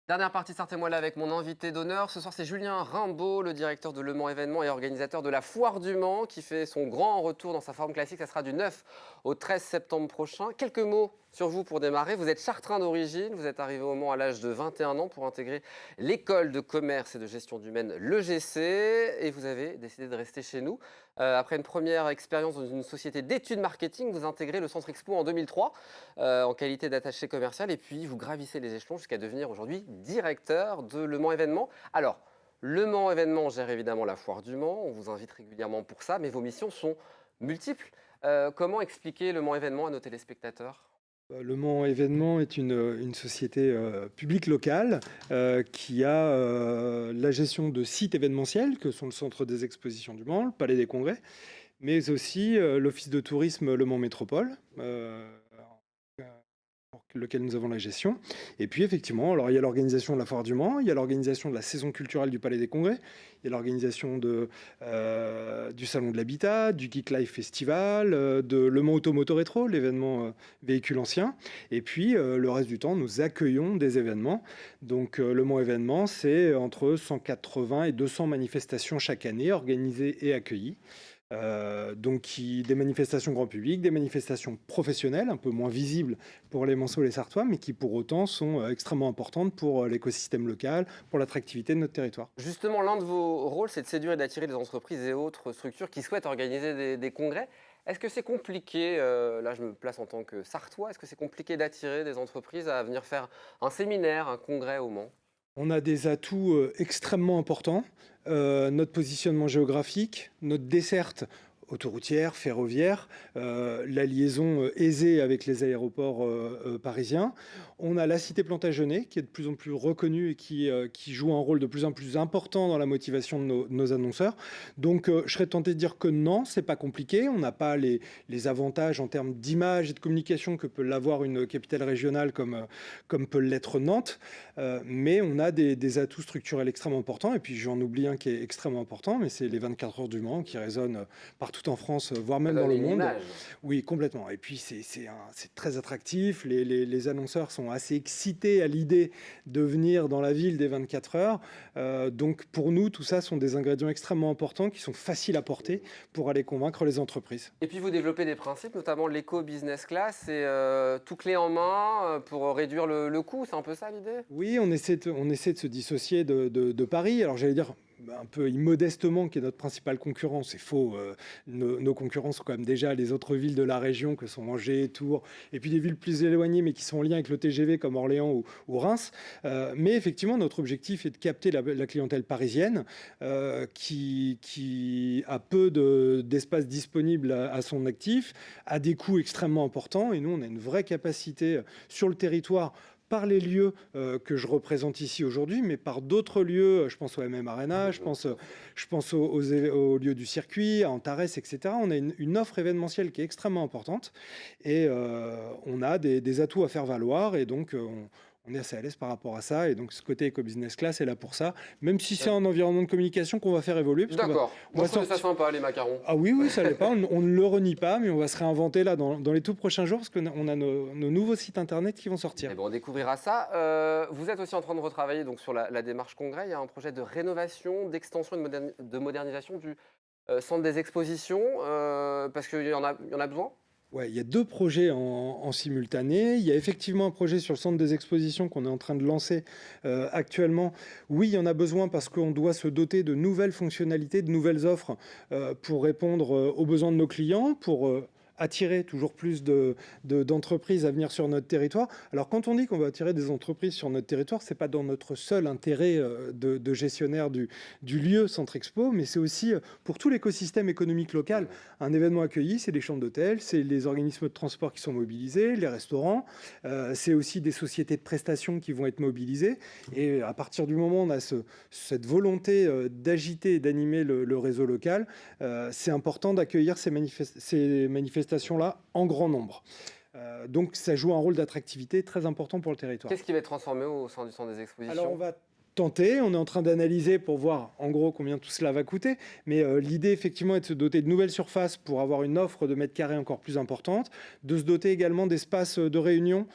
Dernière partie de Sartez-moi là avec mon invité d'honneur. Ce soir, c'est Julien Rimbaud, le directeur de Le Mans Événements et organisateur de la Foire du Mans, qui fait son grand retour dans sa forme classique. Ça sera du 9 au 13 septembre prochain. Quelques mots sur vous pour démarrer. Vous êtes chartrain d'origine. Vous êtes arrivé au Mans à l'âge de 21 ans pour intégrer l'école de commerce et de gestion d'humaine, l'EGC. Et vous avez décidé de rester chez nous. Après une première expérience dans une société d'études marketing, vous intégrez le Centre Expo en 2003 en qualité d'attaché commercial. Et puis, vous gravissez les échelons jusqu'à devenir aujourd'hui directeur de Le Mans Événements. Alors, Le Mans Événements gère évidemment la Foire du Mans. On vous invite régulièrement pour ça, mais vos missions sont multiples. Comment expliquer Le Mans Événements à nos téléspectateurs? Le Mans Événement est une société publique locale qui a la gestion de sites événementiels que sont le Centre des Expositions du Mans, le Palais des Congrès, mais aussi l'Office de tourisme Le Mans Métropole, pour lequel nous avons la gestion. Et puis effectivement, alors il y a l'organisation de la Foire du Mans, il y a l'organisation de la saison culturelle du Palais des Congrès, il y a l'organisation du Salon de l'Habitat, du Geek Life Festival, de Le Mans Automoto Rétro, l'événement véhicule ancien. Et puis le reste du temps, nous accueillons des événements. Donc Le Mans événement, c'est entre 180 et 200 manifestations chaque année organisées et accueillies. Des manifestations grand public, des manifestations professionnelles, un peu moins visibles pour les Manceaux et les Sartois, mais qui pour autant sont extrêmement importantes pour l'écosystème local, pour l'attractivité de notre territoire. Justement, l'un de vos rôles, c'est de séduire et d'attirer des entreprises et autres structures qui souhaitent organiser des congrès. Est-ce que c'est compliqué, là je me place en tant que Sartois, est-ce que c'est compliqué d'attirer des entreprises à venir faire un séminaire, un congrès au Mans? On a des atouts extrêmement importants. Notre positionnement géographique, notre desserte autoroutière, ferroviaire, la liaison aisée avec les aéroports parisiens. On a la cité Plantagenet qui est de plus en plus reconnue et qui joue un rôle de plus en plus important dans la motivation de nos annonceurs. Donc je serais tenté de dire que non, c'est pas compliqué. On n'a pas les avantages en termes d'image et de communication que peut l'avoir une capitale régionale comme peut l'être Nantes. Mais on a des atouts structurels extrêmement importants. Et puis j'en oublie un qui est extrêmement important, mais c'est les 24 heures du Mans qui résonnent partout en France, voire Ça même dans donne le une monde. image. Oui, complètement. Et puis c'est très attractif. Les annonceurs sont assez excités à l'idée de venir dans la ville des 24 heures. Donc pour nous, tout ça sont des ingrédients extrêmement importants qui sont faciles à porter pour aller convaincre les entreprises. Et puis vous développez des principes, notamment l'éco-business class, et tout clé en main pour réduire le coût, c'est un peu ça l'idée? Oui, on essaie de se dissocier de Paris. Alors j'allais dire un peu immodestement, qui est notre principal concurrent. C'est faux. Nos concurrents sont quand même déjà les autres villes de la région, que sont Angers, Tours, et puis des villes plus éloignées, mais qui sont en lien avec le TGV, comme Orléans ou Reims. Mais effectivement, notre objectif est de capter la clientèle parisienne, qui a peu d'espace disponible à son actif, à des coûts extrêmement importants. Et nous, on a une vraie capacité sur le territoire par les lieux que je représente ici aujourd'hui, mais par d'autres lieux. Je pense au MM Arena, je pense aux lieux du circuit, à Antares, etc. On a une offre événementielle qui est extrêmement importante et on a des atouts à faire valoir, et donc on est assez à l'aise par rapport à ça. Et donc ce côté éco-business class est là pour ça, même si c'est un environnement de communication qu'on va faire évoluer. Parce D'accord. on Moi va je trouvais ça sortir... sympa, les macarons. Ah oui, oui, ça l'est pas. On ne le renie pas, mais on va se réinventer là dans les tout prochains jours, parce qu'on a nos nouveaux sites internet qui vont sortir. Eh ben, on découvrira ça. Vous êtes aussi en train de retravailler donc, sur la démarche congrès. Il y a un projet de rénovation, d'extension et de modernisation du centre des expositions, parce qu'il y en a besoin. Ouais, il y a deux projets en simultané. Il y a effectivement un projet sur le centre des expositions qu'on est en train de lancer actuellement. Oui, il y en a besoin parce qu'on doit se doter de nouvelles fonctionnalités, de nouvelles offres pour répondre aux besoins de nos clients, pour attirer toujours plus d'entreprises à venir sur notre territoire. Alors quand on dit qu'on va attirer des entreprises sur notre territoire, c'est pas dans notre seul intérêt de gestionnaire du lieu Centre Expo, mais c'est aussi pour tout l'écosystème économique local. Un événement accueilli, c'est les chambres d'hôtel, c'est les organismes de transport qui sont mobilisés, les restaurants, c'est aussi des sociétés de prestations qui vont être mobilisées. Et à partir du moment où on a cette volonté d'agiter et d'animer le réseau local, c'est important d'accueillir ces manifestations-là en grand nombre. Donc ça joue un rôle d'attractivité très important pour le territoire. Qu'est-ce qui va être transformé au sein du centre des Alors expositions? tenter. On est en train d'analyser pour voir en gros combien tout cela va coûter. Mais l'idée effectivement est de se doter de nouvelles surfaces pour avoir une offre de mètres carrés encore plus importante, de se doter également d'espaces de réunion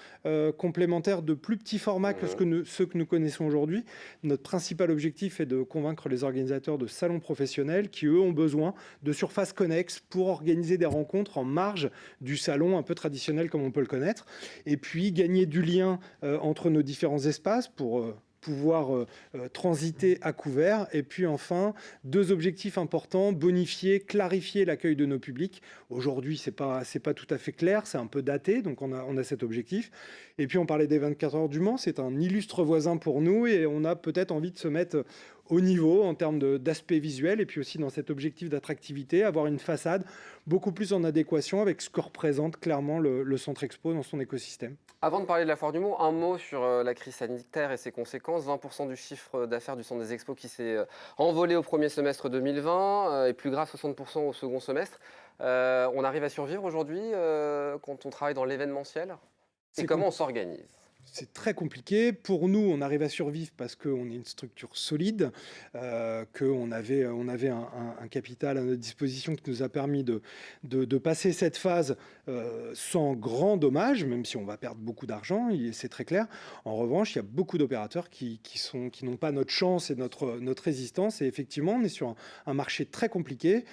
complémentaires de plus petits formats que ceux que nous connaissons aujourd'hui. Notre principal objectif est de convaincre les organisateurs de salons professionnels qui, eux, ont besoin de surfaces connexes pour organiser des rencontres en marge du salon un peu traditionnel comme on peut le connaître. Et puis gagner du lien entre nos différents espaces pour pouvoir transiter à couvert. Et puis enfin, deux objectifs importants, bonifier, clarifier l'accueil de nos publics. Aujourd'hui, c'est pas tout à fait clair, c'est un peu daté, donc on a cet objectif. Et puis on parlait des 24 heures du Mans, c'est un illustre voisin pour nous et on a peut-être envie de se mettre au niveau en termes d'aspect visuel et puis aussi dans cet objectif d'attractivité, avoir une façade beaucoup plus en adéquation avec ce que représente clairement le Centre Expo dans son écosystème. Avant de parler de la Foire du Mont, un mot sur la crise sanitaire et ses conséquences. 20% du chiffre d'affaires du Centre des Expos qui s'est envolé au premier semestre 2020 et plus grave 60% au second semestre. On arrive à survivre aujourd'hui quand on travaille dans l'événementiel? Et comment on s'organise? C'est très compliqué. Pour nous, on arrive à survivre parce qu'on est une structure solide, qu'on avait un capital à notre disposition qui nous a permis de passer cette phase sans grand dommage, même si on va perdre beaucoup d'argent, c'est très clair. En revanche, il y a beaucoup d'opérateurs qui n'ont pas notre chance et notre résistance. Et effectivement, on est sur un marché très compliqué.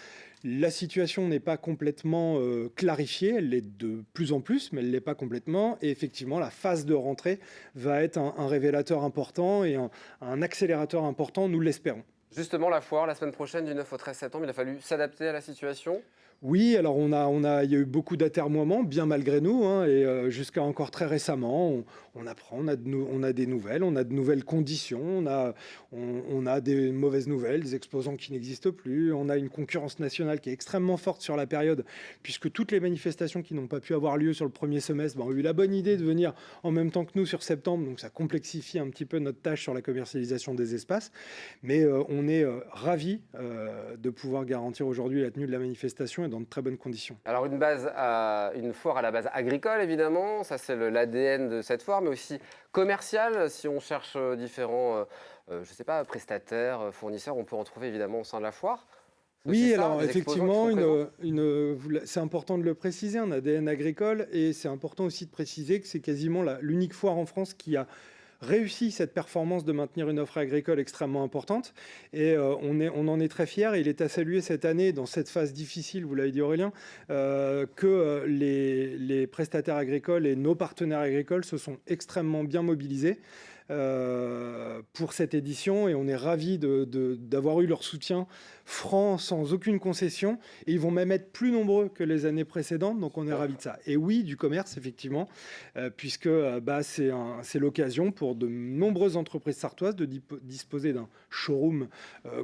La situation n'est pas complètement clarifiée, elle l'est de plus en plus, mais elle ne l'est pas complètement. Et effectivement, la phase de rentrée va être un révélateur important et un accélérateur important, nous l'espérons. Justement, la foire, la semaine prochaine, du 9 au 13 septembre, il a fallu s'adapter à la situation. Oui, alors il y a eu beaucoup d'atermoiements, bien malgré nous, hein, et jusqu'à encore très récemment, on apprend, on a des nouvelles, on a de nouvelles conditions, on a des mauvaises nouvelles, des exposants qui n'existent plus, on a une concurrence nationale qui est extrêmement forte sur la période, puisque toutes les manifestations qui n'ont pas pu avoir lieu sur le premier semestre ont eu la bonne idée de venir en même temps que nous sur septembre, donc ça complexifie un petit peu notre tâche sur la commercialisation des espaces, mais on est ravis de pouvoir garantir aujourd'hui la tenue de la manifestation dans de très bonnes conditions. Alors une foire à la base agricole évidemment, ça c'est l'ADN de cette foire, mais aussi commerciale. Si on cherche différents, je sais pas, prestataires, fournisseurs, on peut en trouver évidemment au sein de la foire. Oui, alors effectivement, c'est important de le préciser, un ADN agricole, et c'est important aussi de préciser que c'est quasiment l'unique foire en France qui a réussi cette performance de maintenir une offre agricole extrêmement importante et on en est très fiers. Il est à saluer cette année, dans cette phase difficile, vous l'avez dit Aurélien, que les prestataires agricoles et nos partenaires agricoles se sont extrêmement bien mobilisés pour cette édition et on est ravis d'avoir eu leur soutien franc, sans aucune concession, et ils vont même être plus nombreux que les années précédentes, donc on est ravis de ça. Et oui, du commerce, effectivement, puisque c'est l'occasion pour de nombreuses entreprises sartoises de disposer d'un showroom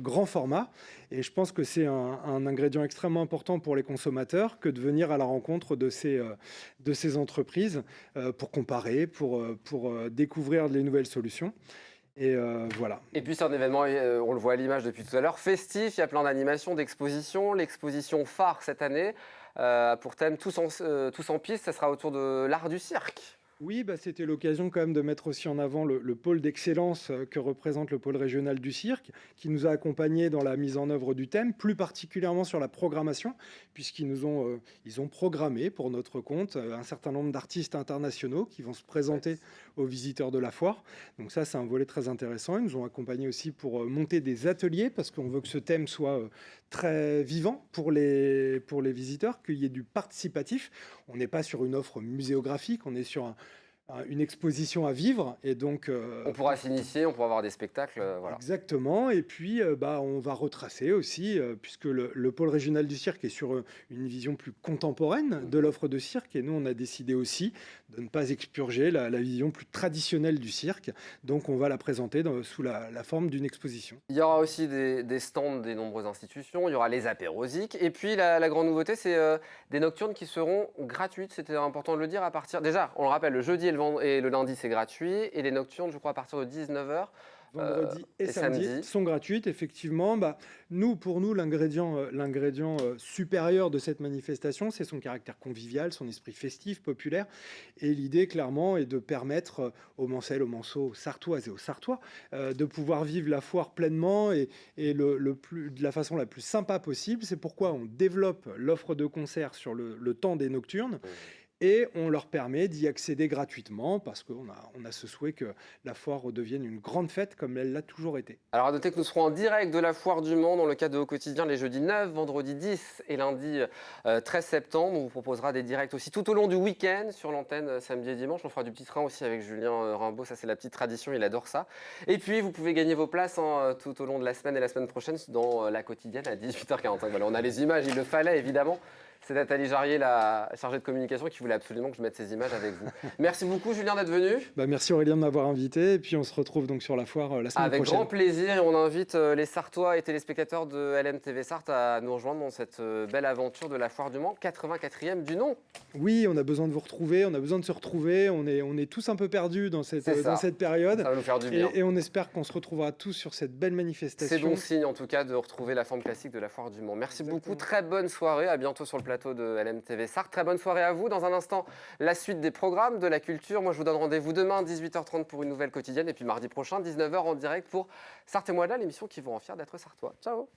grand format, et je pense que c'est un ingrédient extrêmement important pour les consommateurs que de venir à la rencontre de ces entreprises pour comparer, pour découvrir les nouvelles solutions. Et voilà. Et puis c'est un événement, on le voit à l'image depuis tout à l'heure, festif, il y a plein d'animations, d'expositions. L'exposition phare cette année, pour thème tous en piste, ça sera autour de l'art du cirque. Oui, c'était l'occasion quand même de mettre aussi en avant le pôle d'excellence que représente le pôle régional du cirque, qui nous a accompagnés dans la mise en œuvre du thème, plus particulièrement sur la programmation, puisqu'ils ont programmé pour notre compte un certain nombre d'artistes internationaux qui vont se présenter aux visiteurs de la foire. Donc ça, c'est un volet très intéressant. Ils nous ont accompagnés aussi pour monter des ateliers, parce qu'on veut que ce thème soit très vivant pour les visiteurs, qu'il y ait du participatif. On n'est pas sur une offre muséographique, on est sur une exposition à vivre, et donc on pourra s'initier, on pourra avoir des spectacles, voilà. Exactement, et puis on va retracer aussi, puisque le pôle régional du cirque est sur une vision plus contemporaine de l'offre de cirque, et nous on a décidé aussi de ne pas expurger la vision plus traditionnelle du cirque, donc on va la présenter sous la forme d'une exposition. Il y aura aussi des stands des nombreuses institutions, il y aura les apérosiques, et puis la grande nouveauté, c'est des nocturnes qui seront gratuites. C'était important de le dire, déjà, on le rappelle, le jeudi et le lundi, c'est gratuit, et les nocturnes, je crois, à partir de 19h, vendredi et et samedi samedi. sont gratuites, effectivement. Pour nous, l'ingrédient supérieur de cette manifestation, c'est son caractère convivial, son esprit festif, populaire. Et l'idée, clairement, est de permettre aux Mancelles, aux Manceaux, aux Sartoises et aux Sartois de pouvoir vivre la foire pleinement de la façon la plus sympa possible. C'est pourquoi on développe l'offre de concerts sur le temps des nocturnes. Et on leur permet d'y accéder gratuitement parce qu'on a ce souhait que la foire redevienne une grande fête comme elle l'a toujours été. Alors à noter que nous serons en direct de la Foire du Mans dans le cadre de Au Quotidien les jeudis 9, vendredi 10 et lundi 13 septembre. On vous proposera des directs aussi tout au long du week-end sur l'antenne samedi et dimanche. On fera du petit train aussi avec Julien Rimbaud, ça c'est la petite tradition, il adore ça. Et puis vous pouvez gagner vos places tout au long de la semaine et la semaine prochaine dans la quotidienne à 18h45. Voilà, on a les images, il le fallait évidemment. C'est Nathalie Jarrier, la chargée de communication, qui voulait absolument que je mette ces images avec vous. Merci beaucoup, Julien, d'être venu. Merci Aurélien de m'avoir invité. Et puis on se retrouve donc sur la foire la semaine Avec prochaine. grand plaisir. Et on invite les Sartois et téléspectateurs de LMTV Sarthe à nous rejoindre dans cette belle aventure de la Foire du Mans, 84e du nom. Oui, on a besoin de vous retrouver, on a besoin de se retrouver. On est tous un peu perdus dans cette période. Ça va nous faire du bien. Et on espère qu'on se retrouvera tous sur cette belle manifestation. C'est bon signe en tout cas de retrouver la forme classique de la Foire du Mans. Merci beaucoup, très bonne soirée. À bientôt sur le plateau de LMTV Sarthe. Très bonne soirée à vous. Dans un instant, la suite des programmes de la culture. Moi, je vous donne rendez-vous demain, 18h30 pour une nouvelle quotidienne. Et puis mardi prochain, 19h en direct pour Sarthe et moi de là, l'émission qui vous rend fiers d'être sartois. Ciao.